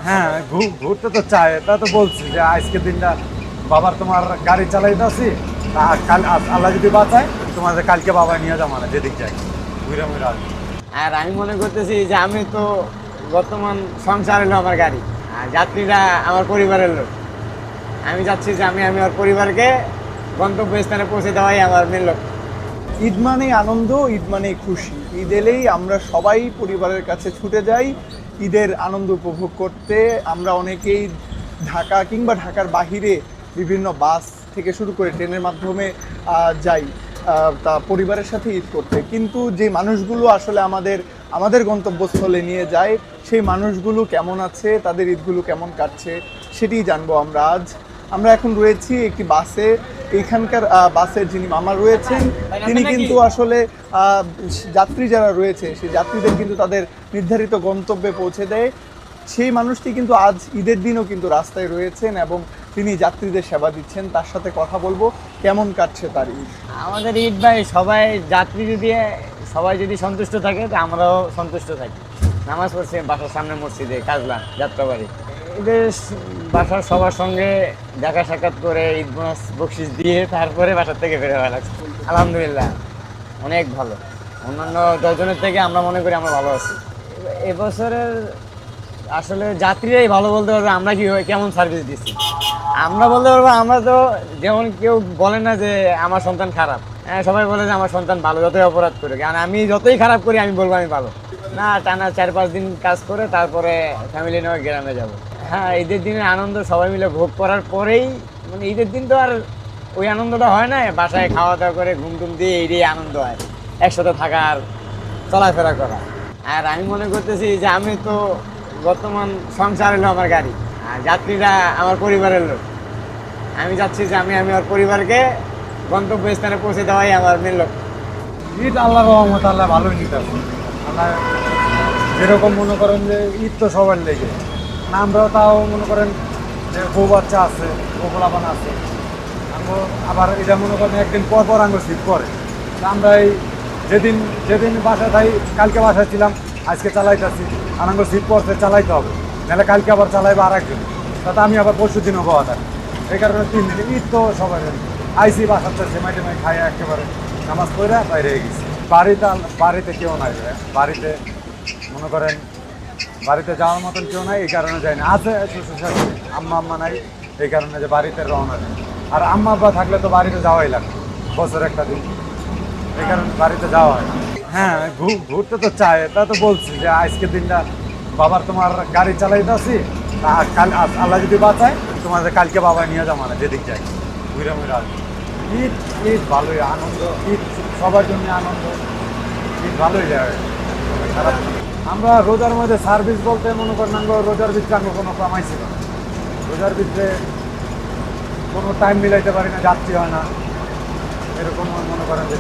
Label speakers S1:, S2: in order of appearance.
S1: হ্যাঁ, ঘুরতে তো চাই, তা তো বলছি যে আজকের দিনটা বাবার তোমার গাড়ি চালাইতে আসি, কাল আল্লাহ যদি বাঁচায় তোমাদের কালকে বাবা নিয়ে যাবো না যেদিক যাই ঘুরে মুড়ে আসবো।
S2: আর আমি মনে করতেছি যে আমি তো বর্তমান সংসার হলো আমার গাড়ি, আর যাত্রীরা আমার পরিবারের লোক। আমি চাচ্ছি যে আমি আমার পরিবারকে গন্তব্যস্থানে পৌঁছে দেওয়াই আমার মেন লক্ষ্য।
S3: ঈদ মানেই আনন্দ, ঈদ মানেই খুশি। ঈদ এলেই আমরা সবাই পরিবারের কাছে ছুটে যাই ঈদের আনন্দ উপভোগ করতে। আমরা অনেকেই ঢাকা কিংবা ঢাকার বাহিরে বিভিন্ন বাস থেকে শুরু করে ট্রেনের মাধ্যমে যাই তা পরিবারের সাথে ঈদ করতে। কিন্তু যে মানুষগুলো আসলে আমাদের গন্তব্যস্থলে নিয়ে যায়, সেই মানুষগুলো কেমন আছে, তাদের ঈদগুলো কেমন কাটছে সেটিই জানবো আমরা আজ। আমরা এখন রয়েছি একটি বাসে। এখানকার বাসের যিনি মামা রয়েছেন তিনি কিন্তু আসলে যাত্রী যারা রয়েছে সেই যাত্রীদের কিন্তু তাদের নির্ধারিত গন্তব্যে পৌঁছে দেয়। সেই মানুষটি কিন্তু আজ ঈদের দিনও কিন্তু রাস্তায় রয়েছেন এবং তিনি যাত্রীদের সেবা দিচ্ছেন। তার সাথে কথা বলবো কেমন কাটছে তার ঈদ।
S2: আমাদের ঈদ ভাই সবাই যাত্রী যদি সবাই যদি সন্তুষ্ট থাকে তো আমরাও সন্তুষ্ট থাকি। নামাজ পড়ছি বাসার সামনে মসজিদে কাজলা যাত্রাবাড়ি। ঈদের বাসার সবার সঙ্গে দেখা সাক্ষাৎ করে ঈদ বোনাস বকশিস দিয়ে তারপরে বাসার থেকে বের হওয়া লাগছে। আলহামদুলিল্লাহ অনেক ভালো, অন্যান্য 10 জনের থেকে আমরা মনে করি আমরা ভালো আছি। এবছরের আসলে যাত্রীরাই ভালো বলতে পারবে আমরা কেমন সার্ভিস দিচ্ছি। আমরা বলতে পারবো আমরা তো যেমন কেউ বলে না যে আমার সন্তান খারাপ, হ্যাঁ সবাই বলে যে আমার সন্তান ভালো যতই অপরাধ করে, কারণ আমি যতই খারাপ করি আমি বলবো আমি ভালো না। টানা 4-5 দিন কাজ করে তারপরে ফ্যামিলি নিয়ে গ্রামে যাব। হ্যাঁ ঈদের দিনের আনন্দ সবাই মিলে ভোগ করার পরেই, মানে ঈদের দিন তো আর ওই আনন্দটা হয় না, বাসায় খাওয়া দাওয়া করে ঘুম টুম দিয়ে এই আনন্দ হয়, একসাথে থাকার চলাফেরা করা। আর আমি মনে করতেছি যে আমি তো বর্তমান সংসার হলো আমার গাড়ি, আর যাত্রীরা আমার পরিবারের লোক। আমি চাচ্ছি যে আমি আমার পরিবারকে গন্তব্যস্থানে পৌঁছে দেওয়াই আমার মেন লক্ষ্য।
S1: ঈদ আল্লাহর রহমত, আল্লাহ ভালোই নিতে আসে। আল্লাহ যেরকম মনে করেন যে ঈদ তো সবার লেগে না, আমরাও তাও মনে করেন যে বউ বাচ্চা আছে, বউলাপান আছে, আবার এটা মনে করেন একদিন পর পর আঙ্গুর শীত করে। আমরা এই যেদিন বাসায় থাই, কালকে বাসায় ছিলাম আজকে চালাইতেছি, আর আঙ্গুর শীত পড়তে চালাইতে হবে, নাহলে কালকে আবার চালাইবো আর একদিন, তাতে আমি আবার পরশু দিনও হওয়া থাকি। এই কারণে 3 দিন ঈদ তো সবাই আইসি বাসাতে সেমাই টেমাই খাই একেবারে নামাজ পড়ে বাইরে গেছি। বাড়িতে কেউ নাই, বাড়িতে মনে করেন বাড়িতে যাওয়ার মতন কেউ নাই, এই কারণে যাই না। আছে শ্বশুর শাশুড়ি, আম্মা নাই, এই কারণে যে বাড়িতে রওনা নেই। আর আম্মা আব্বা থাকলে তো বাড়িতে যাওয়াই লাগে বছর একটা দিন, এই কারণে বাড়িতে যাওয়া হয়। হ্যাঁ, ঘুরতে তো চাই, তা তো বলছি যে আজকের দিনটা বাবার তোমার গাড়ি চালাইতে আসি, কাল আল্লাহ যদি বাঁচায় তোমাদের কালকে বাবা নিয়ে যাবো না যেদিক যাই ঘুরে মুড়ে আসবো। ঈদ ঈদ ভালোই আনন্দ, ঈদ সবার জন্য আনন্দ, ঈদ ভালোই যায়, খারাপ না। আমরা রোজার মধ্যে সার্ভিস বলতে মনে করেন রোজার ভিতরে আমি কোনো কামাইছিল না, রোজার ভিতরে কোনো টাইম মিলাইতে পারি না, যাচ্ছি হয় না, এরকম মনে করেন যে